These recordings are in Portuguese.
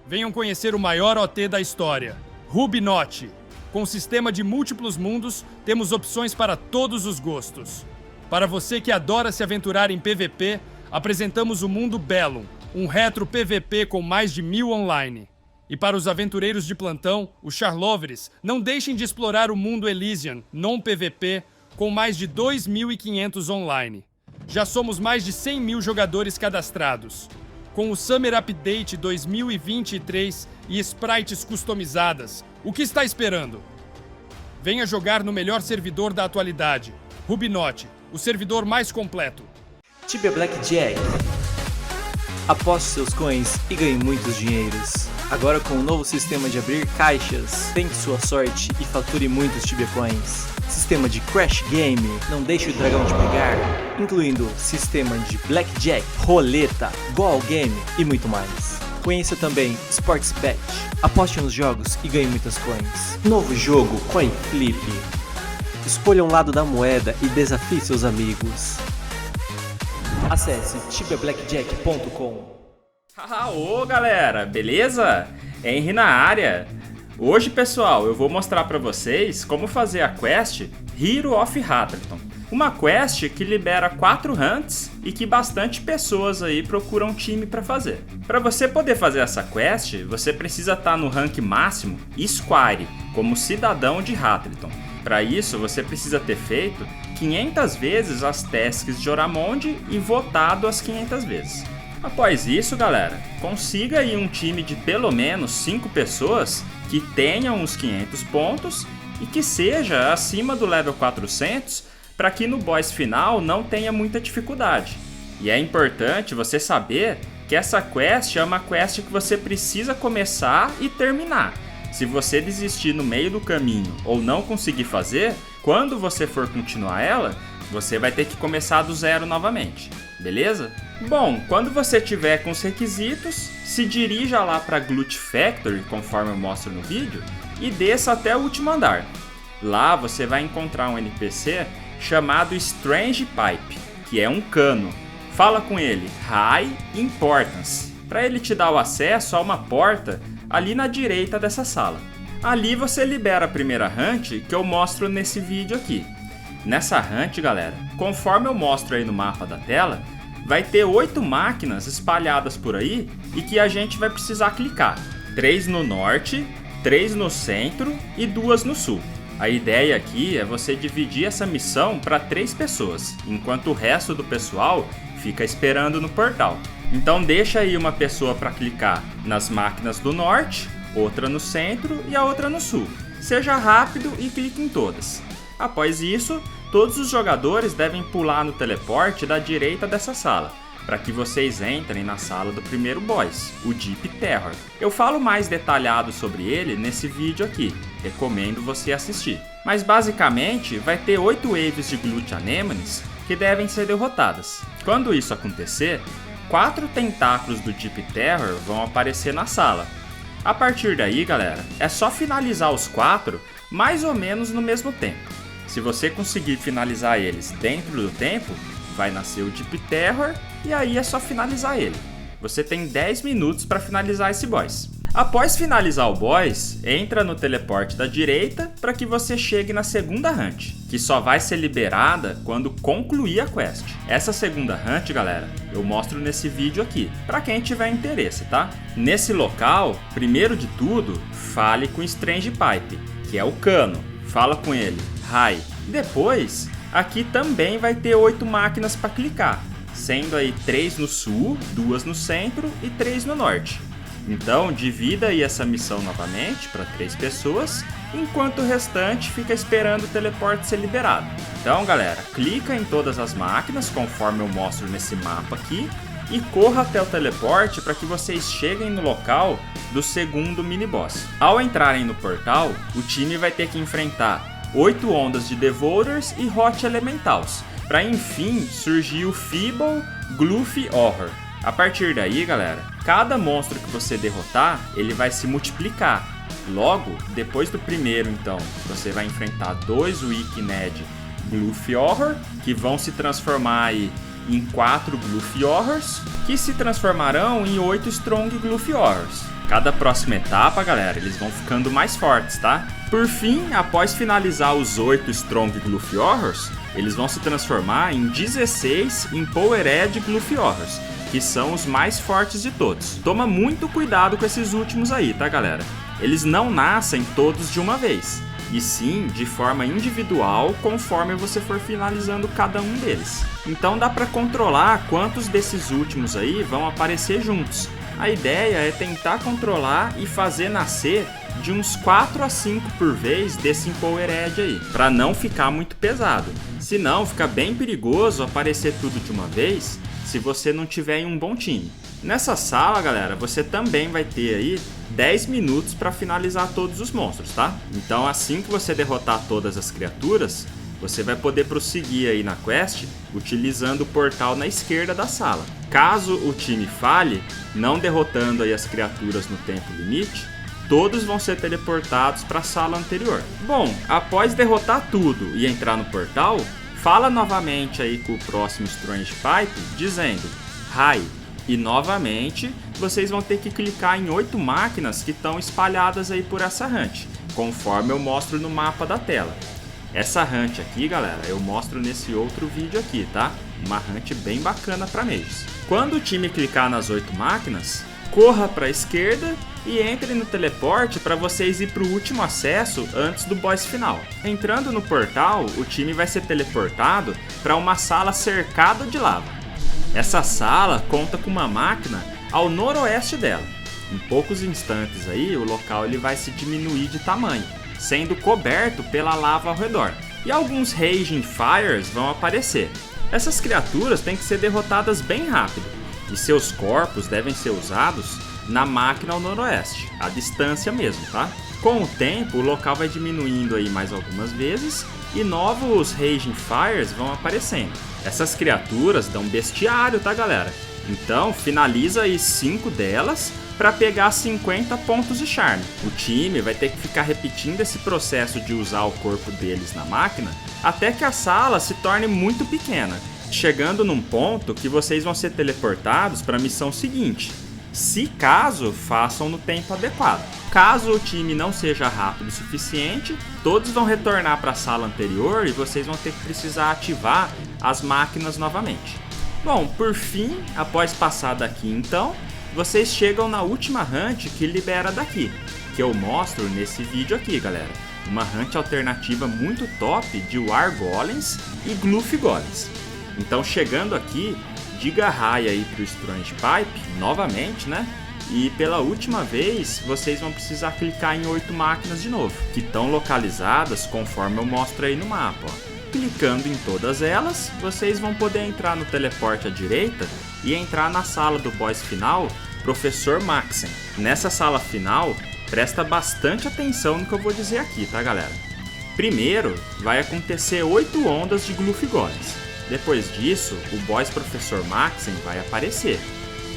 Venham conhecer o maior OT da história, Rubinote. Com sistema de múltiplos mundos, temos opções para todos os gostos. Para você que adora se aventurar em PVP, apresentamos o mundo Bellum, um retro PVP com mais de 1000 online. E para os aventureiros de plantão, os Charlovers, não deixem de explorar o mundo Elysian, non-PVP, com mais de 2500 online. Já somos mais de 100 mil jogadores cadastrados. Com o Summer Update 2023 e sprites customizadas, o que está esperando? Venha jogar no melhor servidor da atualidade, Rubinote, o servidor mais completo. Tibia Blackjack. Aposte seus coins e ganhe muitos dinheiros. Agora com o novo sistema de abrir caixas, tente sua sorte e fature muitos Tibia Coins. Sistema de Crash Game, não deixe o dragão te pegar, incluindo sistema de Blackjack, roleta, Goal Game e muito mais. Conheça também Sports Bet, aposte nos jogos e ganhe muitas coins. Novo jogo Coin Flip. Escolha um lado da moeda e desafie seus amigos. Acesse tibiablackjack.com. Ô galera, beleza? Henry na área. Hoje, pessoal, eu vou mostrar pra vocês como fazer a quest Hero of Hatterton. Uma quest que libera 4 hunts e que bastante pessoas aí procuram time pra fazer. Pra você poder fazer essa quest, você precisa estar no rank máximo Squire, como cidadão de Hatterton. Para isso, você precisa ter feito 500 vezes as tasks de Oramonde e votado as 500 vezes. Após isso, galera, consiga aí um time de pelo menos 5 pessoas que tenham uns 500 pontos e que seja acima do level 400 para que no boss final não tenha muita dificuldade. E é importante você saber que essa quest é uma quest que você precisa começar e terminar. Se você desistir no meio do caminho ou não conseguir fazer, quando você for continuar ela, você vai ter que começar do zero novamente, beleza? Bom, quando você tiver com os requisitos, se dirija lá para Glut Factory, conforme eu mostro no vídeo, e desça até o último andar. Lá você vai encontrar um NPC chamado Strange Pipe, que é um cano. Fala com ele, High Importance, para ele te dar o acesso a uma porta ali na direita dessa sala. Ali você libera a primeira hunt que eu mostro nesse vídeo aqui. Nessa hunt, galera, conforme eu mostro aí no mapa da tela, vai ter 8 máquinas espalhadas por aí e que a gente vai precisar clicar. 3 no norte, 3 no centro e 2 no sul. A ideia aqui é você dividir essa missão para 3 pessoas, enquanto o resto do pessoal fica esperando no portal. Então deixa aí uma pessoa para clicar nas máquinas do norte, outra no centro e a outra no sul. Seja rápido e clique em todas. Após isso, todos os jogadores devem pular no teleporte da direita dessa sala, para que vocês entrem na sala do primeiro boss, o Deep Terror. Eu falo mais detalhado sobre ele nesse vídeo aqui, recomendo você assistir. Mas basicamente vai ter 8 waves de Glut Anemones que devem ser derrotadas. Quando isso acontecer, 4 tentáculos do Deep Terror vão aparecer na sala. A partir daí, galera, é só finalizar os 4 mais ou menos no mesmo tempo. Se você conseguir finalizar eles dentro do tempo, vai nascer o Deep Terror e aí é só finalizar ele. Você tem 10 minutos para finalizar esse boss. Após finalizar o boss, entra no teleporte da direita para que você chegue na segunda hunt, que só vai ser liberada quando concluir a quest. Essa segunda hunt, galera, eu mostro nesse vídeo aqui, para quem tiver interesse, tá? Nesse local, primeiro de tudo, fale com Strange Pipe, que é o cano. Fala com ele, Hi. Depois, aqui também vai ter 8 máquinas para clicar, sendo aí 3 no sul, 2 no centro e 3 no norte. Então, divida aí essa missão novamente para 3 pessoas, enquanto o restante fica esperando o teleporte ser liberado. Então, galera, clica em todas as máquinas, conforme eu mostro nesse mapa aqui, e corra até o teleporte para que vocês cheguem no local do segundo mini-boss. Ao entrarem no portal, o time vai ter que enfrentar 8 ondas de Devourers e Hot Elementals, para enfim surgir o Feeble Gluffy Horror. A partir daí, galera, cada monstro que você derrotar, ele vai se multiplicar. Logo, depois do primeiro, então, você vai enfrentar 2 Wicked Gluffy Horror, que vão se transformar aí em 4 Gluffy Horrors, que se transformarão em 8 Strong Gluffy Horrors. Cada próxima etapa, galera, eles vão ficando mais fortes, tá? Por fim, após finalizar os 8 Strong Gluffy Horrors, eles vão se transformar em 16 Empowered Gluffy Horrors, que são os mais fortes de todos. Toma muito cuidado com esses últimos aí, tá, galera? Eles não nascem todos de uma vez, e sim de forma individual conforme você for finalizando cada um deles. Então dá para controlar quantos desses últimos aí vão aparecer juntos. A ideia é tentar controlar e fazer nascer de uns 4 a 5 por vez desse Empowered aí, para não ficar muito pesado. Senão fica bem perigoso aparecer tudo de uma vez se você não tiver em um bom time. Nessa sala, galera, você também vai ter aí 10 minutos para finalizar todos os monstros, tá? Então assim que você derrotar todas as criaturas, você vai poder prosseguir aí na quest utilizando o portal na esquerda da sala. Caso o time falhe, não derrotando aí as criaturas no tempo limite, todos vão ser teleportados para a sala anterior. Bom, após derrotar tudo e entrar no portal, fala novamente aí com o próximo Strange Pipe, dizendo Hi, e novamente vocês vão ter que clicar em 8 máquinas que estão espalhadas aí por essa hunt, conforme eu mostro no mapa da tela. Essa hunt aqui, galera, eu mostro nesse outro vídeo aqui, tá? Uma hunt bem bacana para mages. Quando o time clicar nas 8 máquinas, corra para a esquerda e entre no teleporte para vocês ir para o último acesso antes do boss final. Entrando no portal, o time vai ser teleportado para uma sala cercada de lava. Essa sala conta com uma máquina ao noroeste dela. Em poucos instantes aí, o local ele vai se diminuir de tamanho, sendo coberto pela lava ao redor. E alguns Raging Fires vão aparecer. Essas criaturas têm que ser derrotadas bem rápido, e seus corpos devem ser usados na máquina ao noroeste, à distância mesmo, tá? Com o tempo, o local vai diminuindo aí mais algumas vezes, e novos Raging Fires vão aparecendo. Essas criaturas dão bestiário, tá, galera? Então, finaliza aí 5 delas para pegar 50 pontos de charme. O time vai ter que ficar repetindo esse processo de usar o corpo deles na máquina até que a sala se torne muito pequena, chegando num ponto que vocês vão ser teleportados para a missão seguinte. Se caso, façam no tempo adequado. Caso o time não seja rápido o suficiente, todos vão retornar para a sala anterior e vocês vão ter que precisar ativar as máquinas novamente. Bom, por fim, após passar daqui então, vocês chegam na última hunt que libera daqui, que eu mostro nesse vídeo aqui, galera. Uma hunt alternativa muito top de War Golems e Gluffy Golems. Então chegando aqui, diga hi aí pro Strange Pipe, novamente, né? E pela última vez, vocês vão precisar clicar em 8 máquinas de novo, que estão localizadas conforme eu mostro aí no mapa, ó. Clicando em todas elas, vocês vão poder entrar no teleporte à direita e entrar na sala do boss final, Professor Maxen. Nessa sala final, presta bastante atenção no que eu vou dizer aqui, tá, galera? Primeiro, vai acontecer 8 ondas de Gluffy Golems. Depois disso, o boss Professor Maxen vai aparecer.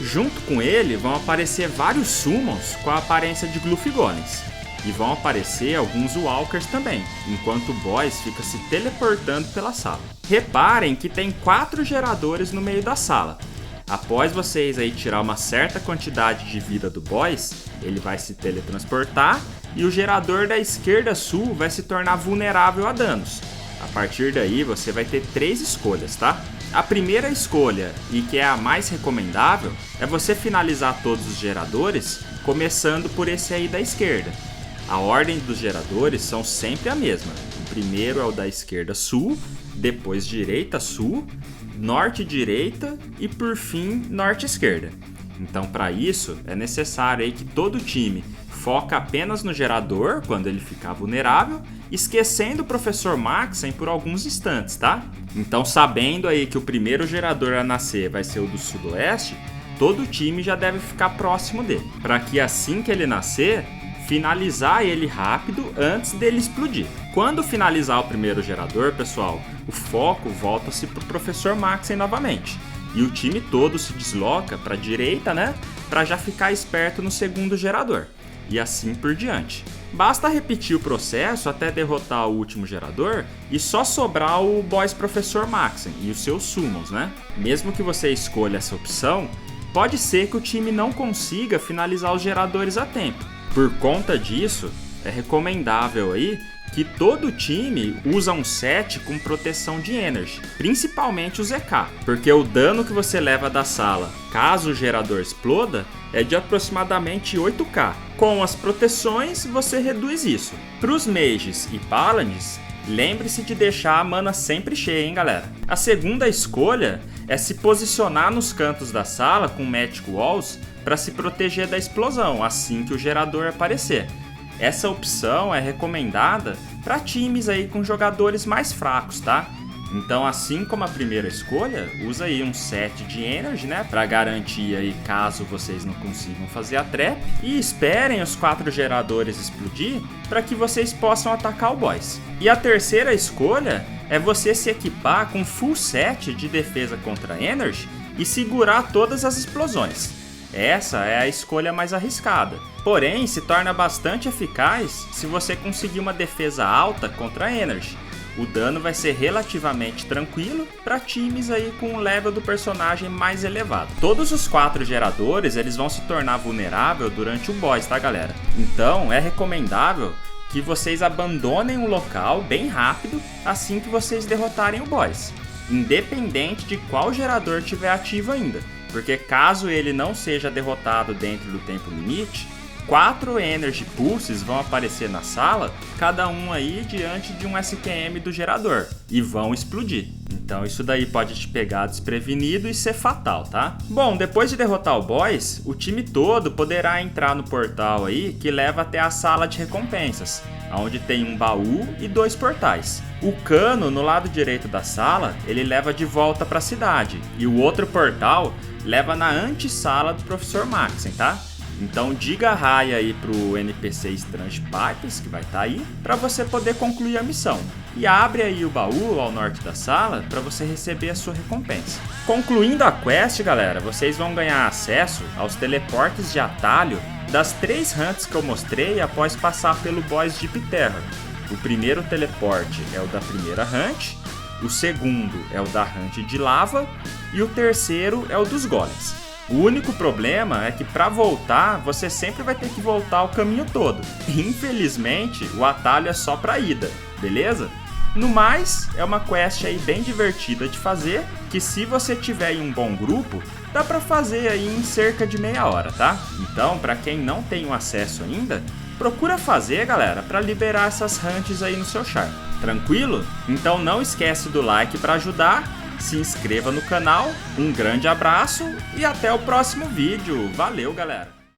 Junto com ele vão aparecer vários Summons com a aparência de Gluffy Golems. E vão aparecer alguns Walkers também, enquanto o boss fica se teleportando pela sala. Reparem que tem 4 geradores no meio da sala. Após vocês aí tirar uma certa quantidade de vida do boss, ele vai se teletransportar e o gerador da esquerda sul vai se tornar vulnerável a danos. A partir daí você vai ter 3 escolhas, tá? A primeira escolha, e que é a mais recomendável, é você finalizar todos os geradores, começando por esse aí da esquerda. A ordem dos geradores são sempre a mesma. O primeiro é o da esquerda sul, depois direita sul, norte direita e por fim norte esquerda. Então para isso é necessário aí que todo time foca apenas no gerador quando ele ficar vulnerável, esquecendo o Professor Maxen por alguns instantes, tá? Então sabendo aí que o primeiro gerador a nascer vai ser o do sudoeste, todo o time já deve ficar próximo dele, para que assim que ele nascer, finalizar ele rápido antes dele explodir. Quando finalizar o primeiro gerador, pessoal, o foco volta-se para o Professor Maxen novamente. E o time todo se desloca para a direita, né? Para já ficar esperto no segundo gerador. E assim por diante. Basta repetir o processo até derrotar o último gerador e só sobrar o Boss Professor Maxim e os seus Summons, né? Mesmo que você escolha essa opção, pode ser que o time não consiga finalizar os geradores a tempo. Por conta disso, é recomendável aí que todo time usa um set com proteção de Energy, principalmente o ZK, porque o dano que você leva da sala caso o gerador exploda é de aproximadamente 8k. Com as proteções você reduz isso. Para os mages e paladins, lembre-se de deixar a mana sempre cheia, hein galera. A segunda escolha é se posicionar nos cantos da sala com Magic Walls para se proteger da explosão assim que o gerador aparecer. Essa opção é recomendada para times aí com jogadores mais fracos, tá? Então, assim como a primeira escolha, usa aí um set de Energy, né, para garantir aí caso vocês não consigam fazer a trap, e esperem os 4 geradores explodir para que vocês possam atacar o boss. E a terceira escolha é você se equipar com full set de defesa contra Energy e segurar todas as explosões. Essa é a escolha mais arriscada, porém se torna bastante eficaz se você conseguir uma defesa alta contra Energy. O dano vai ser relativamente tranquilo para times aí com o level do personagem mais elevado. Todos os 4 geradores eles vão se tornar vulneráveis durante o boss, tá galera? Então é recomendável que vocês abandonem o local bem rápido assim que vocês derrotarem o boss, independente de qual gerador estiver ativo ainda. Porque caso ele não seja derrotado dentro do tempo limite, 4 Energy Pulses vão aparecer na sala, cada um aí diante de um SQM do gerador, e vão explodir. Então isso daí pode te pegar desprevenido e ser fatal, tá? Bom, depois de derrotar o boss, o time todo poderá entrar no portal aí que leva até a sala de recompensas, onde tem um baú e 2 portais. O cano no lado direito da sala, ele leva de volta para a cidade, e o outro portal leva na antessala do Professor Maxim, tá? Então diga raia aí pro NPC Strange Pipes, que vai estar aí, para você poder concluir a missão. E abre aí o baú ao norte da sala para você receber a sua recompensa. Concluindo a quest, galera, vocês vão ganhar acesso aos teleportes de atalho das 3 hunts que eu mostrei após passar pelo boss de Terror. O primeiro teleporte é o da primeira hunt, o segundo é o da hunt de lava e o terceiro é o dos golems. O único problema é que para voltar, você sempre vai ter que voltar o caminho todo. Infelizmente, o atalho é só para ida, beleza? No mais, é uma quest aí bem divertida de fazer, que se você tiver em um bom grupo, dá para fazer aí em cerca de meia hora, tá? Então, para quem não tem o acesso ainda, procura fazer, galera, para liberar essas hunts aí no seu char. Tranquilo? Então não esquece do like para ajudar, se inscreva no canal, um grande abraço e até o próximo vídeo. Valeu, galera!